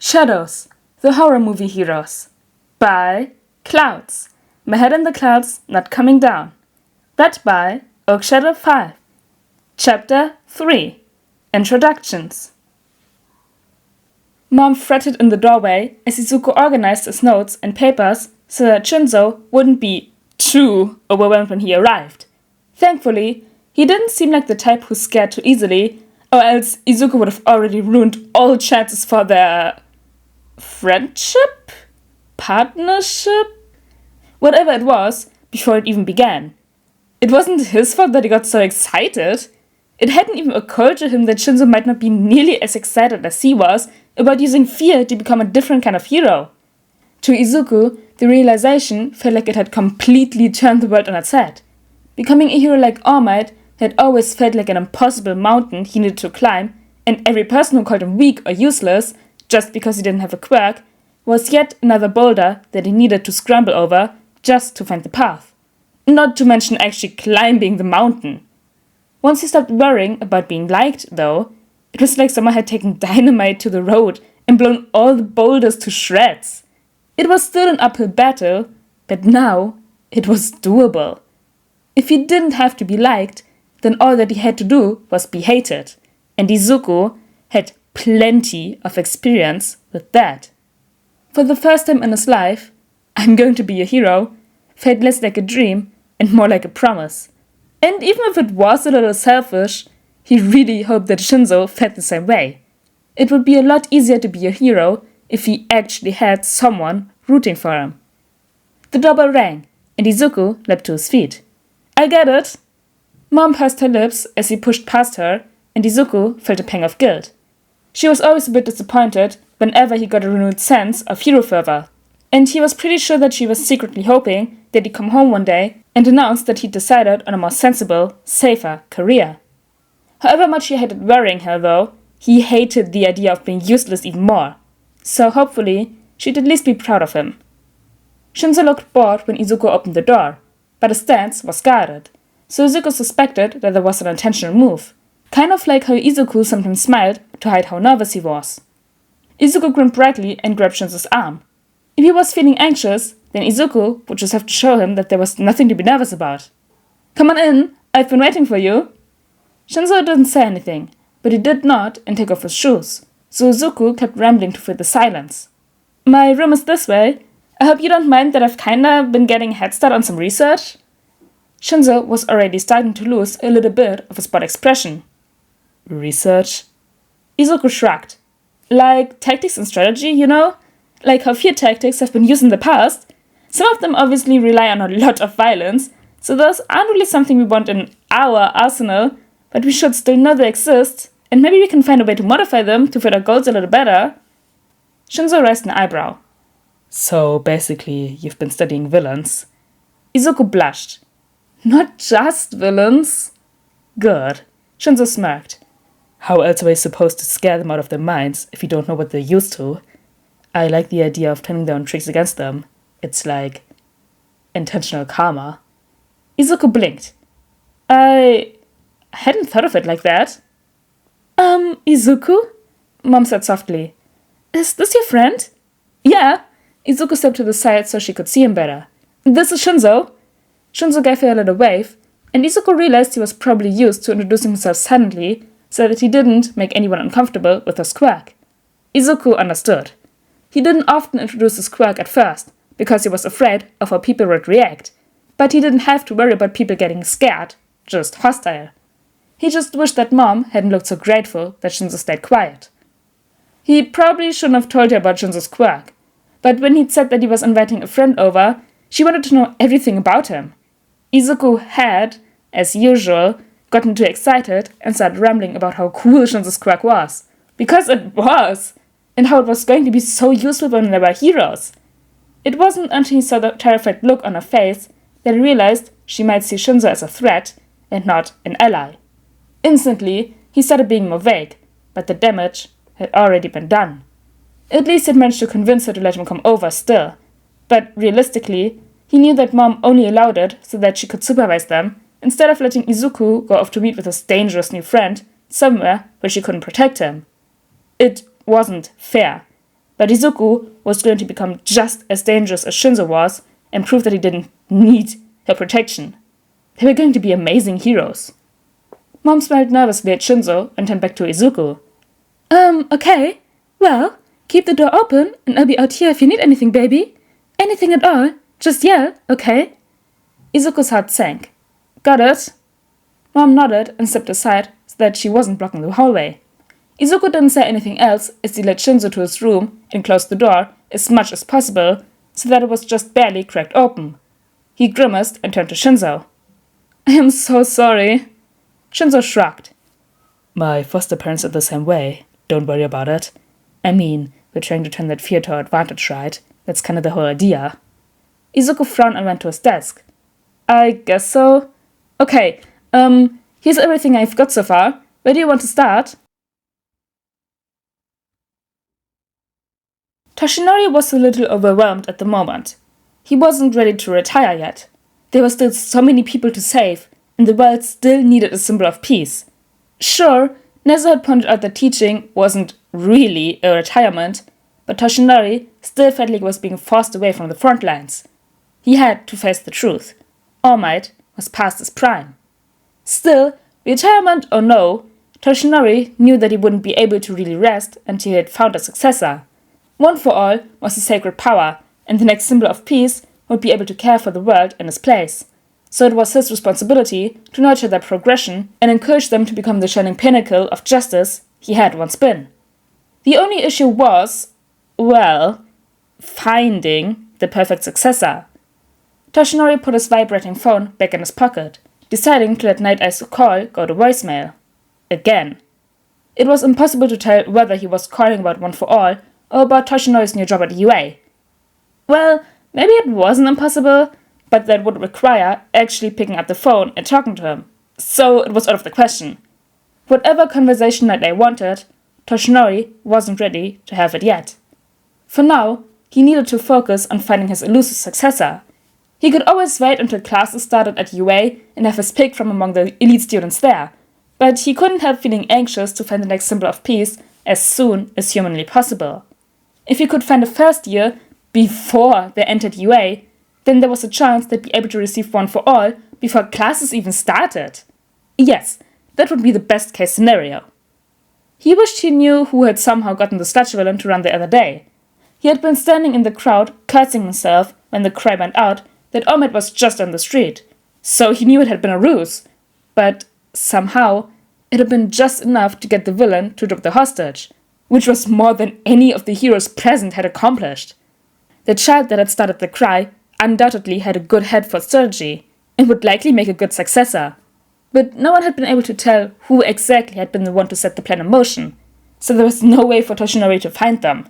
Shadows, the horror movie heroes. By Clouds. My Head in the Clouds, Not Coming Down. Read by Oak Shadow 5. Chapter 3. Introductions. Mom fretted in the doorway as Izuku organized his notes and papers so that Shinso wouldn't be too overwhelmed when he arrived. Thankfully, he didn't seem like the type who's scared too easily, or else Izuku would have already ruined all chances for their friendship? Partnership? Whatever it was, before it even began. It wasn't his fault that he got so excited. It hadn't even occurred to him that Shinso might not be nearly as excited as he was about using fear to become a different kind of hero. To Izuku, the realization felt like it had completely turned the world on its head. Becoming a hero like All Might had always felt like an impossible mountain he needed to climb, and every person who called him weak or useless, just because he didn't have a quirk, was yet another boulder that he needed to scramble over just to find the path. Not to mention actually climbing the mountain. Once he stopped worrying about being liked, though, it was like someone had taken dynamite to the road and blown all the boulders to shreds. It was still an uphill battle, but now it was doable. If he didn't have to be liked, then all that he had to do was be hated, and Izuku had plenty of experience with that. For the first time in his life, I'm going to be a hero felt less like a dream and more like a promise. And even if it was a little selfish, he really hoped that Shinso felt the same way. It would be a lot easier to be a hero if he actually had someone rooting for him. The doorbell rang, and Izuku leapt to his feet. I get it! Mom pursed her lips as he pushed past her, and Izuku felt a pang of guilt. She was always a bit disappointed whenever he got a renewed sense of hero fervor, and he was pretty sure that she was secretly hoping that he'd come home one day and announce that he'd decided on a more sensible, safer career. However much he hated worrying her, though, he hated the idea of being useless even more, so hopefully she'd at least be proud of him. Shinso looked bored when Izuku opened the door, but his stance was guarded, so Izuku suspected that there was an intentional move, kind of like how Izuku sometimes smiled to hide how nervous he was. Izuku grinned brightly and grabbed Shinso's arm. If he was feeling anxious, then Izuku would just have to show him that there was nothing to be nervous about. Come on in, I've been waiting for you. Shinso didn't say anything, but he did nod and take off his shoes, so Izuku kept rambling to fill the silence. My room is this way. I hope you don't mind that I've kinda been getting a head start on some research. Shinso was already starting to lose a little bit of his body expression. Research? Izuku shrugged. Like tactics and strategy, you know? Like how fear tactics have been used in the past. Some of them obviously rely on a lot of violence, so those aren't really something we want in our arsenal, but we should still know they exist, and maybe we can find a way to modify them to fit our goals a little better. Shinso raised an eyebrow. So basically, you've been studying villains. Izuku blushed. Not just villains. Good. Shinso smirked. How else are we supposed to scare them out of their minds if you don't know what they're used to? I like the idea of turning down tricks against them. It's like intentional karma. Izuku blinked. I hadn't thought of it like that. Izuku? Mom said softly. Is this your friend? Yeah. Izuku stepped to the side so she could see him better. This is Shinso. Shinso gave her a little wave, and Izuku realized he was probably used to introducing himself suddenly so that he didn't make anyone uncomfortable with his quirk. Izuku understood. He didn't often introduce his quirk at first, because he was afraid of how people would react, but he didn't have to worry about people getting scared, just hostile. He just wished that Mom hadn't looked so grateful that Shinso stayed quiet. He probably shouldn't have told her about Shinso's quirk, but when he'd said that he was inviting a friend over, she wanted to know everything about him. Izuku had, as usual, gotten too excited and started rambling about how cool Shinso's quirk was. Because it was! And how it was going to be so useful when they were heroes. It wasn't until he saw the terrified look on her face that he realized she might see Shinso as a threat and not an ally. Instantly, he started being more vague, but the damage had already been done. At least he'd managed to convince her to let him come over still, but realistically, he knew that Mom only allowed it so that she could supervise them, instead of letting Izuku go off to meet with his dangerous new friend somewhere where she couldn't protect him. It wasn't fair. but Izuku was going to become just as dangerous as Shinso was and prove that he didn't need her protection. They were going to be amazing heroes. Mom smiled nervously at Shinso and turned back to Izuku. Okay. Well, keep the door open and I'll be out here if you need anything, baby. Anything at all. Just yell, okay? Izuku's heart sank. Got it? Mom nodded and stepped aside so that she wasn't blocking the hallway. Izuku didn't say anything else as he led Shinso to his room and closed the door as much as possible so that it was just barely cracked open. He grimaced and turned to Shinso. I am so sorry. Shinso shrugged. My foster parents are the same way. Don't worry about it. I mean, we're trying to turn that fear to our advantage, right? That's kind of the whole idea. Izuku frowned and went to his desk. I guess so. Okay, here's everything I've got so far. Where do you want to start? Toshinori was a little overwhelmed at the moment. He wasn't ready to retire yet. There were still so many people to save, and the world still needed a symbol of peace. Sure, Nezu had pointed out that teaching wasn't really a retirement, but Toshinori still felt like he was being forced away from the front lines. He had to face the truth. All Might was past his prime. Still, retirement or no, Toshinori knew that he wouldn't be able to really rest until he had found a successor. One for All was a sacred power, and the next symbol of peace would be able to care for the world in his place. So it was his responsibility to nurture their progression and encourage them to become the shining pinnacle of justice he had once been. The only issue was, well, finding the perfect successor. Toshinori put his vibrating phone back in his pocket, deciding to let Night Eye's call go to voicemail. Again. It was impossible to tell whether he was calling about One for All or about Toshinori's new job at UA. Well, maybe it wasn't impossible, but that would require actually picking up the phone and talking to him. So it was out of the question. Whatever conversation Night Eye wanted, Toshinori wasn't ready to have it yet. For now, he needed to focus on finding his elusive successor. He could always wait until classes started at UA and have his pick from among the elite students there, but he couldn't help feeling anxious to find the next symbol of peace as soon as humanly possible. If he could find a first year before they entered UA, then there was a chance they'd be able to receive One for All before classes even started. Yes, that would be the best case scenario. He wished he knew who had somehow gotten the sludge villain to run the other day. He had been standing in the crowd, cursing himself when the cry went out that All Might was just on the street, so he knew it had been a ruse. But somehow, it had been just enough to get the villain to drop the hostage, which was more than any of the heroes present had accomplished. The child that had started the cry undoubtedly had a good head for strategy and would likely make a good successor. But no one had been able to tell who exactly had been the one to set the plan in motion, so there was no way for Toshinori to find them.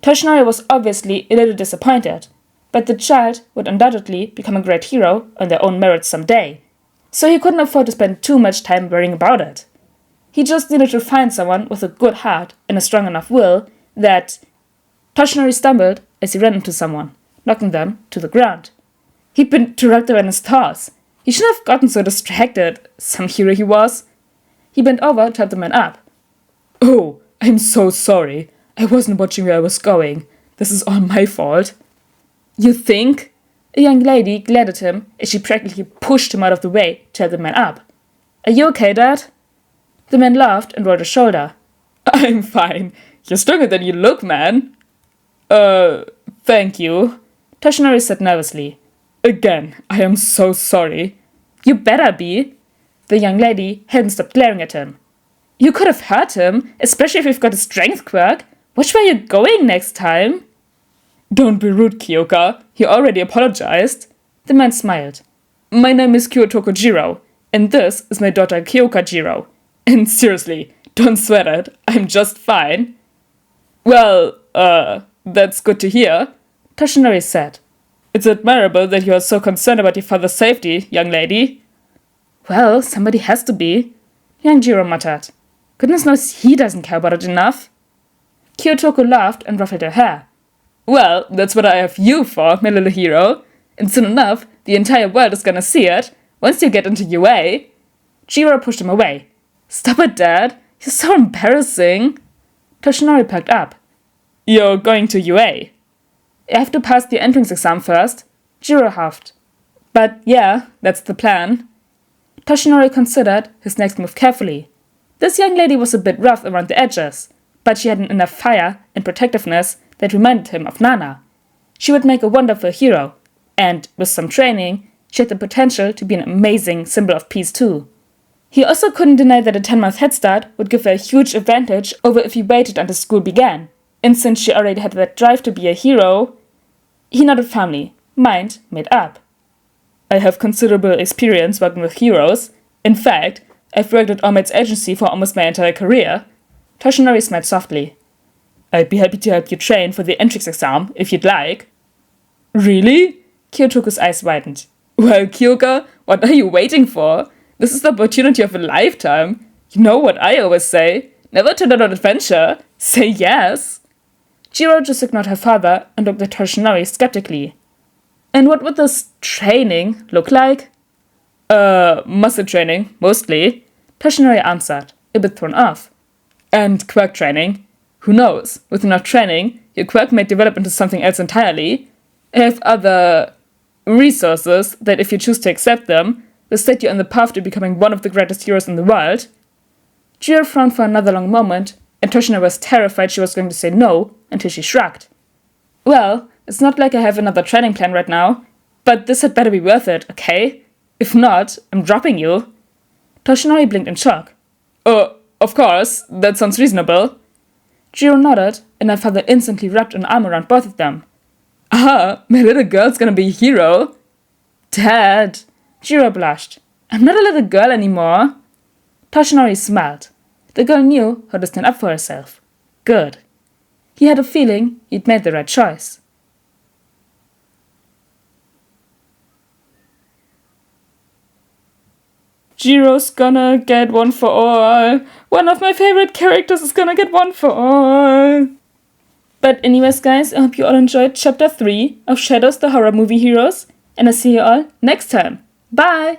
Toshinori was obviously a little disappointed, but the child would undoubtedly become a great hero on their own merits someday, so he couldn't afford to spend too much time worrying about it. He just needed to find someone with a good heart and a strong enough will that... Toshinori stumbled as he ran into someone, knocking them to the ground. He'd been interrupted in his thoughts. He shouldn't have gotten so distracted, some hero he was. He bent over to help the man up. Oh, I'm so sorry. I wasn't watching where I was going. This is all my fault. You think? A young lady glared at him as she practically pushed him out of the way to help the man up. Are you okay, Dad? The man laughed and rolled a shoulder. I'm fine. You're stronger than you look, man. Thank you. Toshinori said nervously. Again, I am so sorry. You better be. The young lady hadn't stopped glaring at him. You could have hurt him, especially if you've got a strength quirk. Watch where you're going next time. Don't be rude, Kyoka. He already apologized. The man smiled. My name is Kyoto Kojiro, and this is my daughter Kyoka Jiro. And seriously, don't sweat it. I'm just fine. Well, that's good to hear, Toshinori said. It's admirable that you are so concerned about your father's safety, young lady. Well, somebody has to be, young Jiro muttered. Goodness knows he doesn't care about it enough. Kyotoko laughed and ruffled her hair. Well, that's what I have you for, my little hero. And soon enough, the entire world is gonna see it, once you get into UA. Jiro pushed him away. Stop it, Dad. You're so embarrassing. Toshinori perked up. You're going to UA. I have to pass the entrance exam first, Jiro huffed. But yeah, that's the plan. Toshinori considered his next move carefully. This young lady was a bit rough around the edges, but she had enough fire and protectiveness that reminded him of Nana. She would make a wonderful hero, and with some training, she had the potential to be an amazing symbol of peace too. He also couldn't deny that a 10-month head start would give her a huge advantage over if he waited until school began. And since she already had that drive to be a hero, he nodded firmly, mind made up. I have considerable experience working with heroes. In fact, I've worked at All Might's agency for almost my entire career. Toshinori smiled softly. I'd be happy to help you train for the entrance exam if you'd like. Really? Kyotoku's eyes widened. Well, Kyoka, what are you waiting for? This is the opportunity of a lifetime. You know what I always say. Never turn down an adventure. Say yes. Jiro just ignored her father and looked at Toshinori skeptically. And what would this training look like? Muscle training, mostly, Toshinori answered, a bit thrown off. And quirk training. Who knows? With enough training, your quirk may develop into something else entirely. I have other resources that, if you choose to accept them, will set you on the path to becoming one of the greatest heroes in the world. Jiro frowned for another long moment, and Toshinori was terrified she was going to say no until she shrugged. Well, it's not like I have another training plan right now, but this had better be worth it, okay? If not, I'm dropping you. Toshinori blinked in shock. Of course, that sounds reasonable. Jiro nodded, and her father instantly wrapped an arm around both of them. Ah, my little girl's gonna be a hero. Dad, Jiro blushed. I'm not a little girl anymore. Toshinori smiled. The girl knew how to stand up for herself. Good. He had a feeling he'd made the right choice. Jiro's gonna get one for all. One of my favorite characters is gonna get one for all. But anyways, guys, I hope you all enjoyed Chapter 3 of Shadows the Horror Movie Heroes, and I'll see you all next time. Bye!